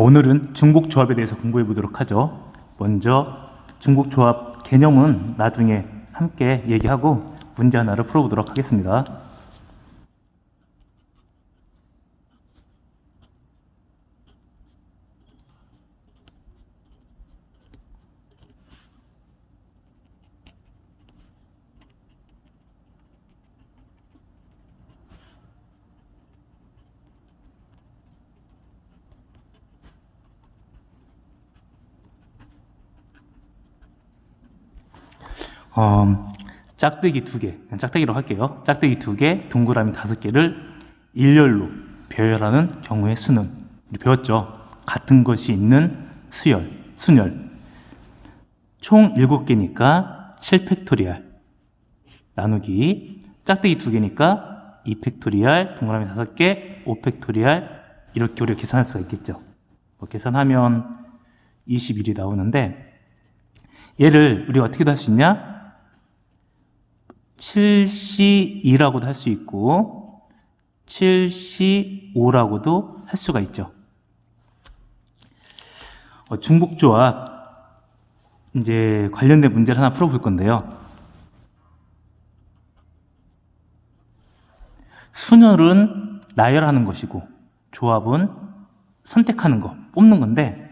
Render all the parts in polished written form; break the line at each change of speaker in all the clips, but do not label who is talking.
오늘은 중복조합에 대해서 공부해 보도록 하죠. 먼저 중복조합 개념은 나중에 함께 얘기하고 문제 하나를 풀어보도록 하겠습니다. 짝대기 2개, 짝대기로 할게요. 짝대기 2개, 동그라미 5개를 일렬로 배열하는 경우의 수는, 우리 배웠죠? 같은 것이 있는 수열, 순열. 총 7개니까 7팩토리알 나누기 짝대기 2개니까 2팩토리알, 동그라미 5개, 5팩토리알, 이렇게 우리가 계산할 수가 있겠죠. 계산하면 21이 나오는데, 얘를 우리가 어떻게도 할 수 있냐? 7C2라고도 할 수 있고 7C5라고도 할 수가 있죠. 중복조합 이제 관련된 문제를 하나 풀어볼 건데요. 순열은 나열하는 것이고 조합은 선택하는 거, 뽑는 건데,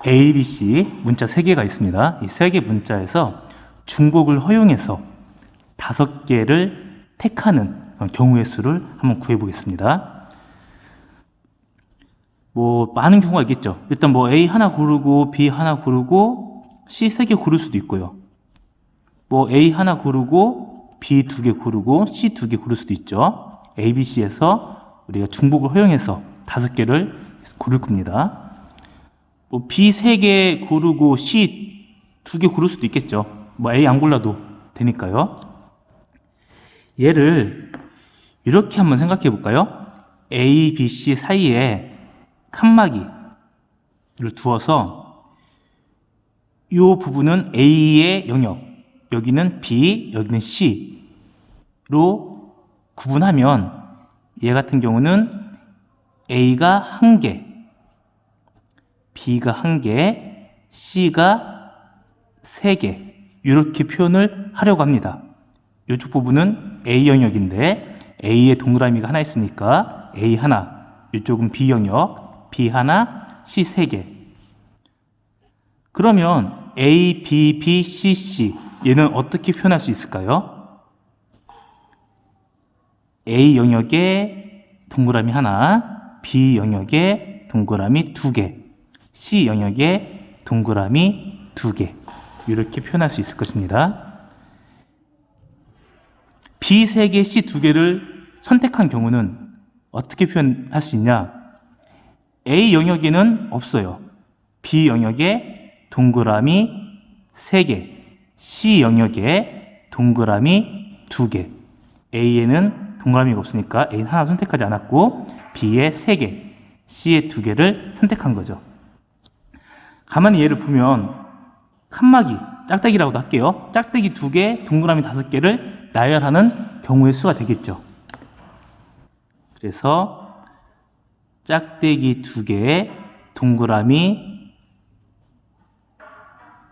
A, B, C 문자 3개가 있습니다. 이 3개 문자에서 중복을 허용해서 5개를 택하는 경우의 수를 한번 구해 보겠습니다. 많은 경우가 있겠죠. 일단 A 하나 고르고 B 하나 고르고 C 3개 고를 수도 있고요. A 하나 고르고 B 2개 고르고 C 2개 고를 수도 있죠. A, B, C에서 우리가 중복을 허용해서 5개를 고를 겁니다. B 3개 고르고 C 2개 고를 수도 있겠죠. A 안 골라도 되니까요. 얘를 이렇게 한번 생각해 볼까요? A, B, C 사이에 칸막이를 두어서 이 부분은 A의 영역, 여기는 B, 여기는 C로 구분하면 얘 같은 경우는 A가 1개, B가 1개, C가 3개, 이렇게 표현을 하려고 합니다. 이쪽 부분은 A 영역인데 A의 동그라미가 하나 있으니까 A 하나, 이쪽은 B 영역, B 하나, C 3개. 그러면 A, B, B, C, C 얘는 어떻게 표현할 수 있을까요? A 영역에 동그라미 하나, B 영역에 동그라미 2개, C 영역에 동그라미 2개, 이렇게 표현할 수 있을 것입니다. B 3개, C 2개를 선택한 경우는 어떻게 표현할 수 있냐? A 영역에는 없어요. B 영역에 동그라미 3개, C 영역에 동그라미 2개. A에는 동그라미가 없으니까 A는 하나 선택하지 않았고 B에 3개, C에 2개를 선택한 거죠. 가만히 얘를 보면 칸막이, 짝대기라고도 할게요. 짝대기 2개, 동그라미 5개를 나열하는 경우의 수가 되겠죠. 그래서 짝대기 2개, 동그라미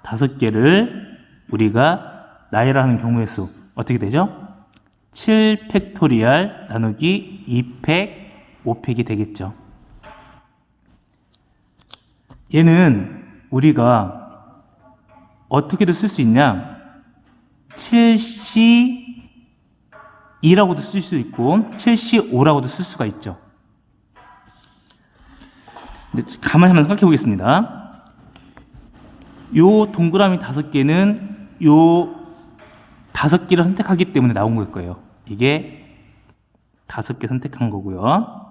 5개를 우리가 나열하는 경우의 수 어떻게 되죠? 7팩토리알 나누기 2팩, 5팩이 되겠죠. 얘는 우리가 어떻게도 쓸 수 있냐? 7C2라고도 쓸 수 있고 7C5라고도 쓸 수가 있죠. 근데 가만히 한번 생각해 보겠습니다. 요 동그라미 5개는 요 5개를 선택하기 때문에 나온 걸 거예요. 이게 5개 선택한 거고요.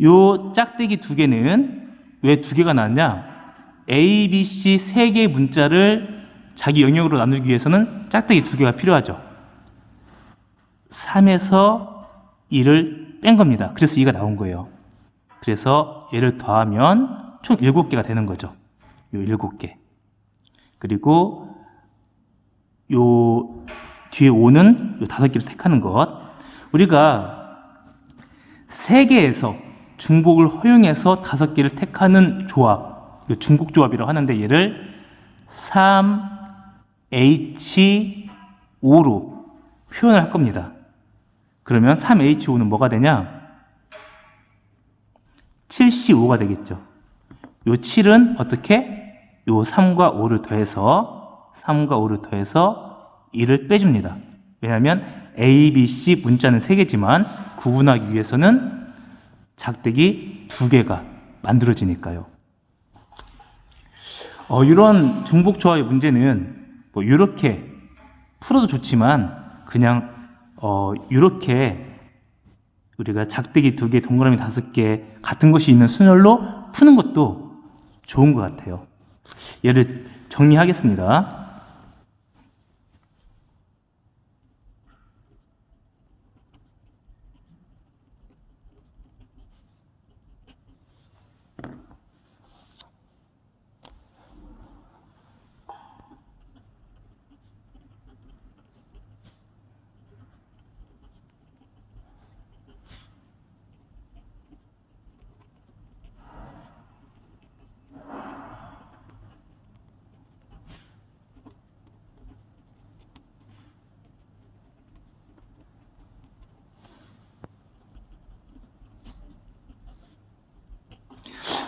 요 짝대기 두 개는 왜 두 개가 나왔냐? A, B, C 세 개의 문자를 자기 영역으로 나누기 위해서는 짝대기 두 개가 필요하죠. 3에서 2를 뺀 겁니다. 그래서 2가 나온 거예요. 그래서 얘를 더하면 총 7개가 되는 거죠. 요 7개. 그리고 요 뒤에 5는 요 5개를 택하는 것. 우리가 3개에서 중복을 허용해서 5개를 택하는 조합, 요 중복 조합이라고 하는데 얘를 3H5로 표현을 할 겁니다. 그러면 3H5는 뭐가 되냐? 7C5가 되겠죠. 요 7은 어떻게? 요 3과 5를 더해서 2를 빼줍니다. 왜냐하면 A, B, C 문자는 3개지만 구분하기 위해서는 작대기 2개가 만들어지니까요. 이런 중복 조합의 문제는 뭐 이렇게 풀어도 좋지만 그냥 이렇게 우리가 작대기 2개, 동그라미 5개 같은 것이 있는 순열로 푸는 것도 좋은 것 같아요. 얘를 정리하겠습니다.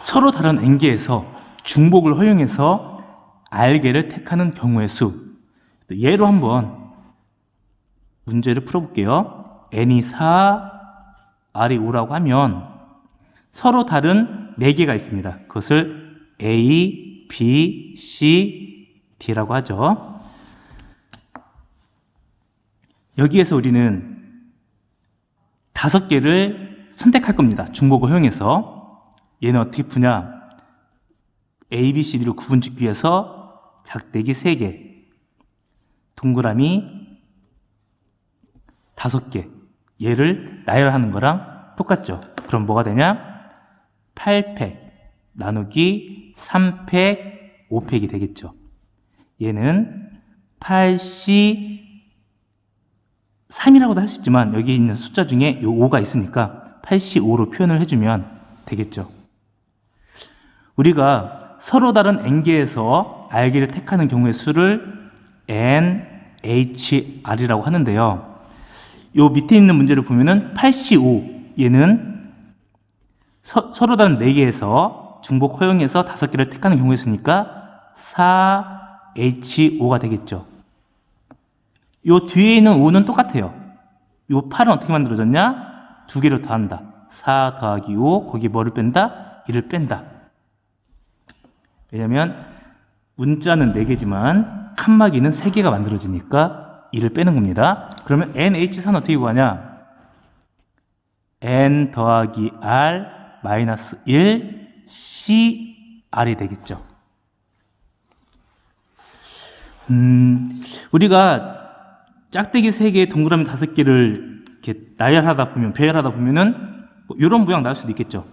서로 다른 n개에서 중복을 허용해서 r개를 택하는 경우의 수. 예로 한번 문제를 풀어볼게요. n이 4, r이 5라고 하면 서로 다른 4개가 있습니다. 그것을 A, B, C, D라고 하죠. 여기에서 우리는 5개를 선택할 겁니다. 중복을 허용해서. 얘는 어떻게 푸냐? A, B, C, D로 구분짓기 위해서 작대기 3개, 동그라미 5개, 얘를 나열하는 거랑 똑같죠. 그럼 뭐가 되냐? 8팩 나누기 3팩 5팩이 되겠죠. 얘는 83이라고도 할 수 있지만 여기 있는 숫자 중에 요 5가 있으니까 85로 표현을 해주면 되겠죠. 우리가 서로 다른 n개에서 r개를 택하는 경우의 수를 NHR이라고 하는데요. 요 밑에 있는 문제를 보면은 85, 얘는 서로 다른 4개에서 중복 허용해서 5개를 택하는 경우에 있으니까 4H5가 되겠죠. 요 뒤에 있는 5는 똑같아요. 요 8은 어떻게 만들어졌냐? 2개로 더한다. 4 더하기 5, 거기에 뭐를 뺀다? 1을 뺀다. 왜냐면 문자는 4개지만 칸막이는 3개가 만들어지니까 1을 빼는 겁니다. 그러면 NH4는 어떻게 구하냐? N 더하기 R 마이너스 1 CR이 되겠죠. 우리가 짝대기 3개, 동그라미 5개를 이렇게 나열하다 보면, 배열하다 보면은 뭐 이런 모양 나올 수도 있겠죠.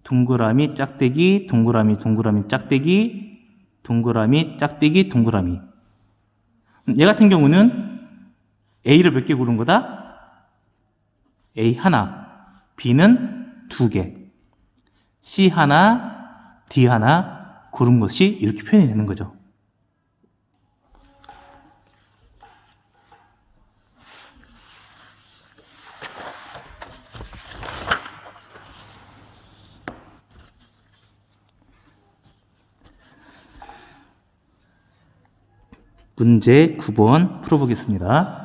동그라미, 짝대기, 동그라미, 동그라미, 짝대기, 동그라미, 짝대기, 동그라미. 얘 같은 경우는 A를 몇 개 고른 거다? A 하나, B는 2개, C 하나, D 하나 고른 것이 이렇게 표현이 되는 거죠. 문제 9번 풀어보겠습니다.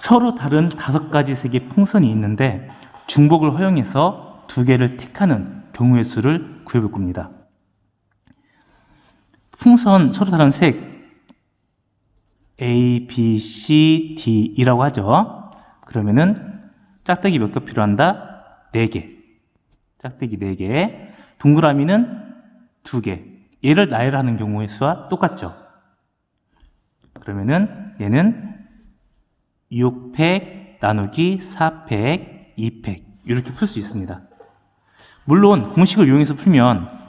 서로 다른 5가지 색의 풍선이 있는데 중복을 허용해서 2개를 택하는 경우의 수를 구해볼 겁니다. 풍선 서로 다른 색 A, B, C, D 이라고 하죠. 그러면은 짝대기 몇 개 필요한다? 4개. 짝대기 4개. 동그라미는 2개. 얘를 나열하는 경우의 수와 똑같죠. 그러면은 얘는 6팩 나누기 4팩 2팩 이렇게 풀 수 있습니다. 물론 공식을 이용해서 풀면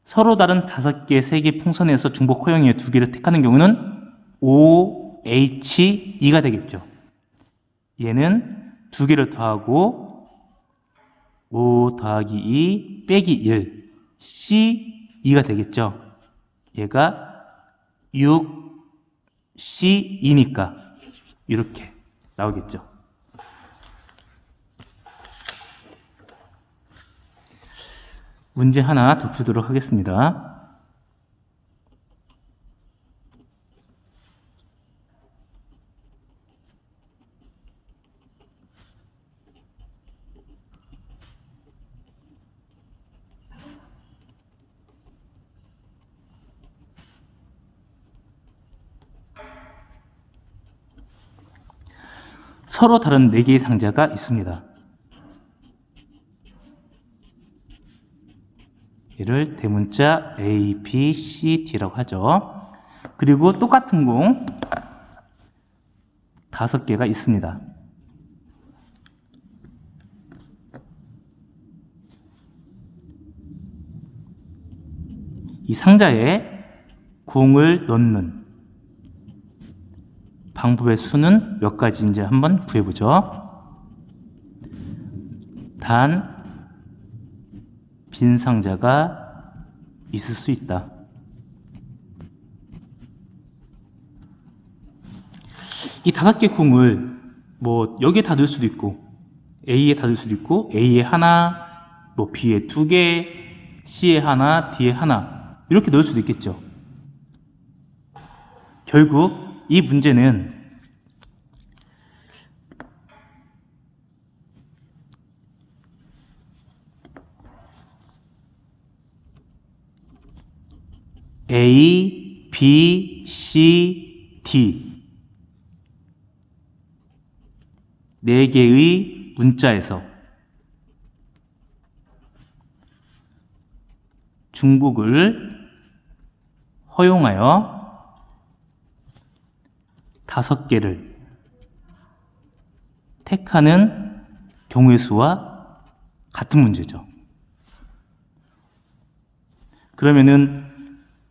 서로 다른 5개, 3개 풍선에서 중복 허용에 2개를 택하는 경우는 OH2가 되겠죠. 얘는 2개를 더하고 5 더하기 2 빼기 1 C2가 되겠죠. 얘가 6C2니까 이렇게 나오겠죠. 문제 하나 더 풀도록 하겠습니다. 서로 다른 4개의 상자가 있습니다. 얘를 대문자 A, B, C, D라고 하죠. 그리고 똑같은 공 5개가 있습니다. 이 상자에 공을 넣는 방법의 수는 몇 가지인지 한번 구해보죠. 단, 빈 상자가 있을 수 있다. 이 5개 콩을 뭐 여기에 다 넣을 수도 있고 A에 다 넣을 수도 있고 A에 하나, 뭐 B에 2개, C에 하나, D에 하나 이렇게 넣을 수도 있겠죠. 결국 이 문제는 A, B, C, D 4개의 문자에서 중복을 허용하여 5개를 택하는 경우의 수와 같은 문제죠. 그러면은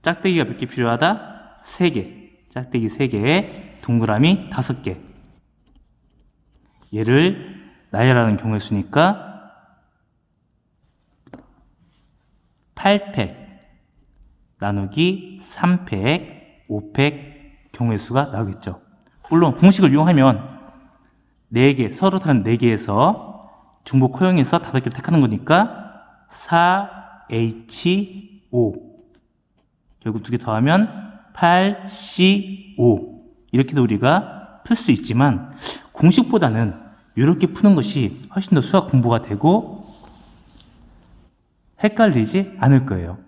짝대기가 몇 개 필요하다? 3개. 짝대기 3개, 동그라미 5개. 얘를 나열하는 경우의 수니까 8팩 나누기 3팩, 5팩 경우의 수가 나오겠죠. 물론 공식을 이용하면 4개, 서로 다른 4개에서 중복 허용해서 5개를 택하는 거니까 4H5 결국 2개 더하면 8C5 이렇게도 우리가 풀 수 있지만 공식보다는 이렇게 푸는 것이 훨씬 더 수학 공부가 되고 헷갈리지 않을 거예요.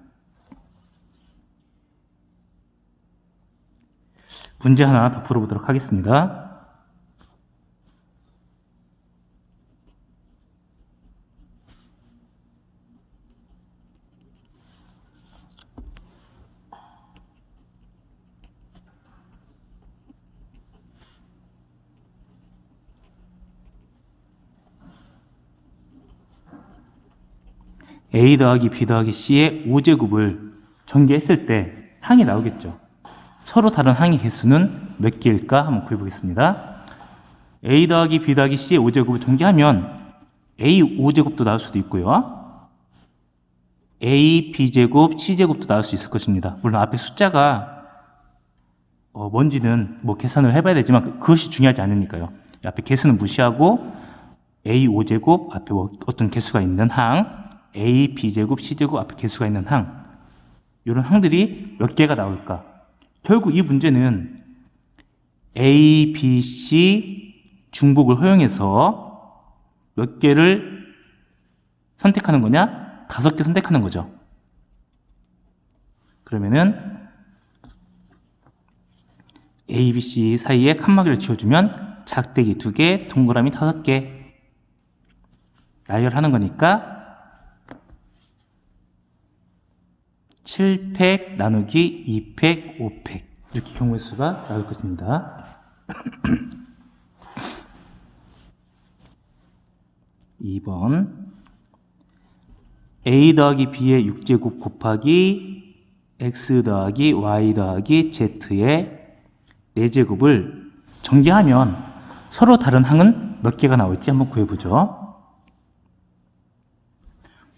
문제 하나 더 풀어보도록 하겠습니다. A 더하기 B 더하기 C의 5제곱을 전개했을 때 항이 나오겠죠. 서로 다른 항의 개수는 몇 개일까 한번 구해보겠습니다. A 더하기 B 더하기 C의 5제곱을 전개하면 A 5제곱도 나올 수도 있고요. A B제곱 C제곱도 나올 수 있을 것입니다. 물론 앞에 숫자가 뭔지는 뭐 계산을 해봐야 되지만 그것이 중요하지 않으니까요. 앞에 개수는 무시하고 A 5제곱 앞에 뭐 어떤 개수가 있는 항 A, B제곱, C제곱 앞에 개수가 있는 항 이런 항들이 몇 개가 나올까? 결국 이 문제는 A, B, C 중복을 허용해서 몇 개를 선택하는 거냐? 5개 선택하는 거죠. 그러면은 A, B, C 사이에 칸막이를 지워주면 작대기 2개, 동그라미 5개 나열하는 거니까 7팩 나누기 2팩, 5팩 이렇게 경우의 수가 나올 것입니다. 2번 A 더하기 B의 6제곱 곱하기 X 더하기 Y 더하기 Z의 4제곱을 전개하면 서로 다른 항은 몇 개가 나올지 한번 구해보죠.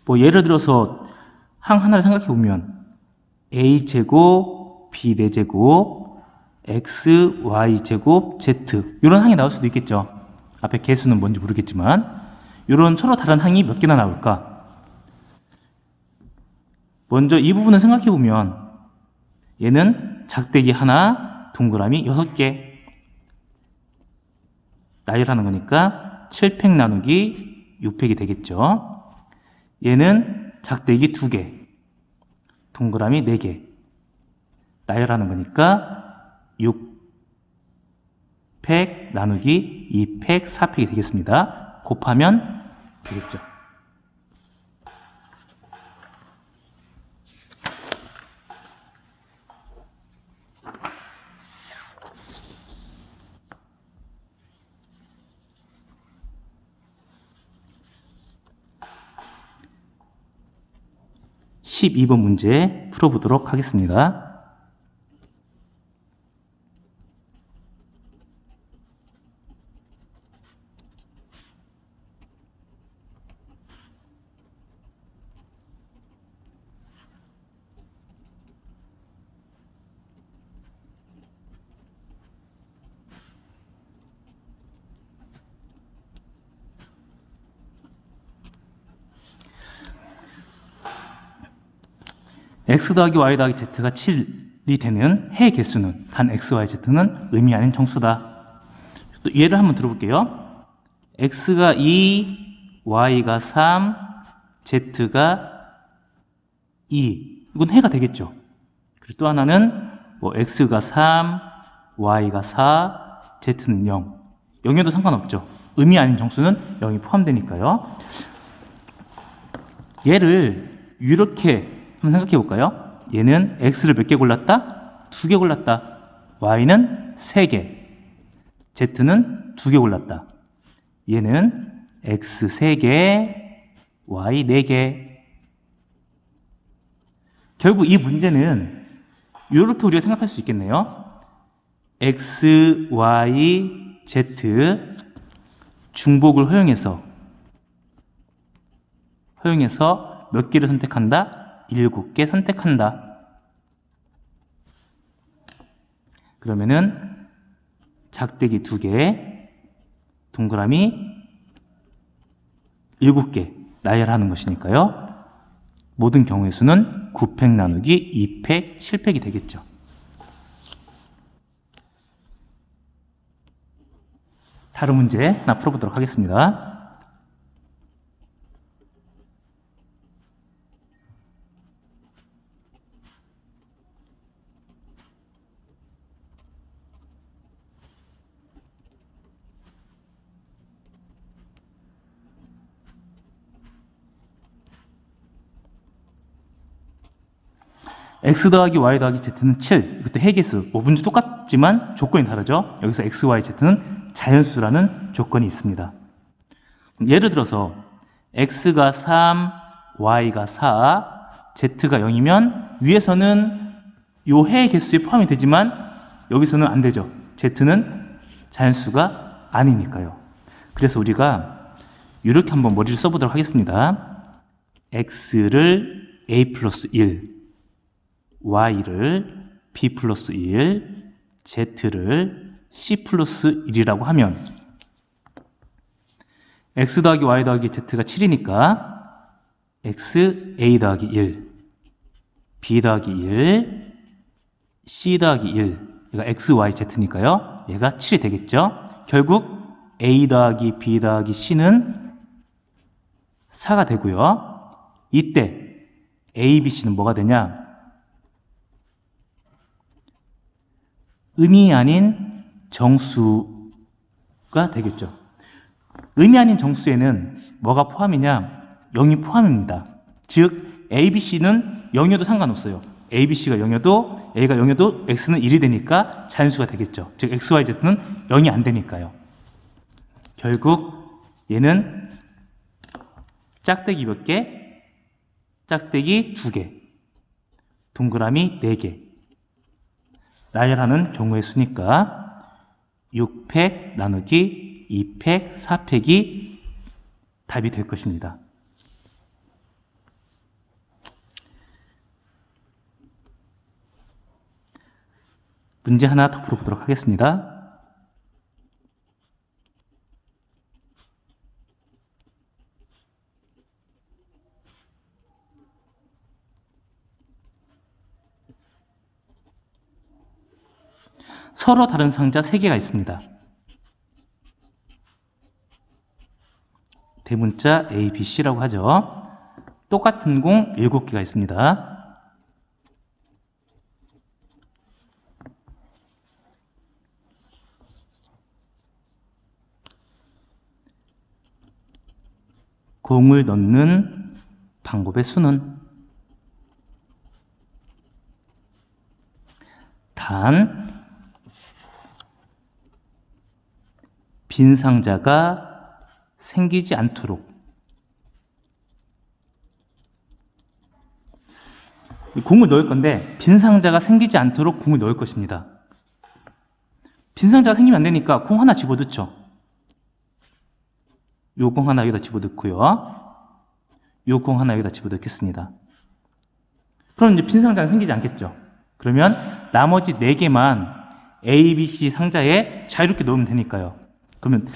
뭐 예를 들어서 항 하나를 생각해보면 A제곱, B 4제곱, X, Y 제곱, Z 이런 항이 나올 수도 있겠죠. 앞에 개수는 뭔지 모르겠지만 이런 서로 다른 항이 몇 개나 나올까? 먼저 이 부분을 생각해보면 얘는 작대기 하나, 동그라미 6개 나열하는 거니까 7팩 나누기 6팩이 되겠죠. 얘는 작대기 2개, 동그라미 4개 나열하는 거니까 6팩 나누기 2팩 4팩이 되겠습니다. 곱하면 되겠죠. (12번) 문제 풀어보도록 하겠습니다. x 더하기 y 더하기 z가 7이 되는 해의 개수는 단 x, y, z는 의미 아닌 정수다. 또 예를 한번 들어볼게요. x가 2, y가 3, z가 2. 이건 해가 되겠죠. 그리고 또 하나는 뭐 x가 3, y가 4, z는 0. 0에도 상관없죠. 의미 아닌 정수는 0이 포함되니까요. 얘를 이렇게 한번 생각해 볼까요? 얘는 x를 몇 개 골랐다? 2개 골랐다. y는 3개, z는 2개 골랐다. 얘는 x 3개, y 4개. 결국 이 문제는 이렇게 우리가 생각할 수 있겠네요. x, y, z 중복을 허용해서 몇 개를 선택한다? 7개 선택한다. 그러면은 작대기 2개, 동그라미 7개 나열하는 것이니까요. 모든 경우의 수는 9팩 나누기 2팩, 7팩이 되겠죠. 다른 문제 하나 풀어보도록 하겠습니다. x 더하기 y 더하기 z는 7. 이것도 해계수. 뭐분지 똑같지만 조건이 다르죠. 여기서 x, y, z는 자연수라는 조건이 있습니다. 예를 들어서 x가 3, y가 4, z가 0이면 위에서는 요 해의 개수에 포함이 되지만 여기서는 안 되죠. z는 자연수가 아니니까요. 그래서 우리가 이렇게 한번 머리를 써보도록 하겠습니다. x를 a 플러스 1, y를 b 플러스 1, z를 c 플러스 1이라고 하면 x 더하기 y 더하기 z가 7이니까 x a 더하기 1, b 더하기 1, c 더하기 1 얘가 x, y, z니까요. 얘가 7이 되겠죠. 결국 A 더하기 B 더하기 C는 4가 되고요. 이때 A, B, C는 뭐가 되냐? 음이 아닌 정수가 되겠죠. 음이 아닌 정수에는 뭐가 포함이냐? 0이 포함입니다. 즉 A, B, C는 0이어도 상관없어요. A, B, C가 0이어도 A가 0이어도 X는 1이 되니까 자연수가 되겠죠. 즉 X, Y, Z는 0이 안 되니까요. 결국 얘는 짝대기 몇 개? 짝대기 2개, 동그라미 4개. 나열하는 경우의 수니까 6팩 나누기 2팩 4팩이 답이 될 것입니다. 문제 하나 더 풀어보도록 하겠습니다. 서로 다른 상자 3개가 있습니다. 대문자 A, B, C라고 하죠. 똑같은 공 7개가 있습니다. 공을 넣는 방법의 수는 단 빈 상자가 생기지 않도록 공을 넣을 건데 빈 상자가 생기지 않도록 공을 넣을 것입니다. 빈 상자가 생기면 안 되니까 공 하나 집어넣죠. 요 공 하나 여기다 집어넣고요. 요 공 하나 여기다 집어넣겠습니다. 그럼 이제 빈 상자가 생기지 않겠죠. 그러면 나머지 4개만 A, B, C 상자에 자유롭게 넣으면 되니까요. 그러면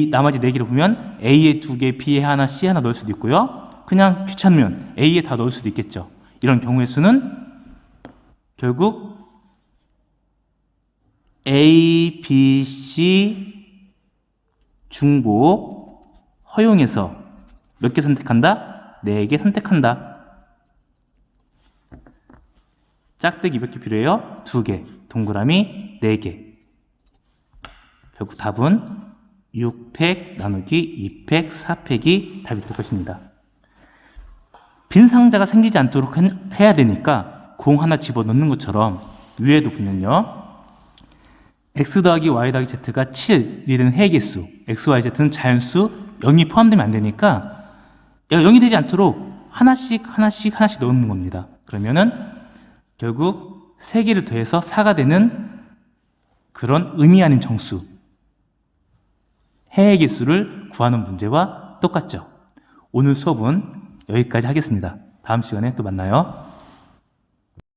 나머지 4개를 보면 A에 2개, B에 하나, C에 하나 넣을 수도 있고요. 그냥 귀찮으면 A에 다 넣을 수도 있겠죠. 이런 경우의 수는 결국 A, B, C 중복 허용해서 몇 개 선택한다? 4개 선택한다. 짝대기 몇 개 필요해요? 2개, 동그라미 4개. 결국 답은 6팩 나누기 2팩 4팩이 답이 될 것입니다. 빈 상자가 생기지 않도록 해야 되니까 공 하나 집어넣는 것처럼 위에도 보면요. x 더하기 y 더하기 z가 7이 되는 해계수, x, y, z는 자연수 0이 포함되면 안 되니까 얘가 0이 되지 않도록 하나씩 넣는 겁니다. 그러면은 결국 3개를 더해서 4가 되는 그런 의미 아닌 정수, 해의 개수를 구하는 문제와 똑같죠. 오늘 수업은 여기까지 하겠습니다. 다음 시간에 또 만나요.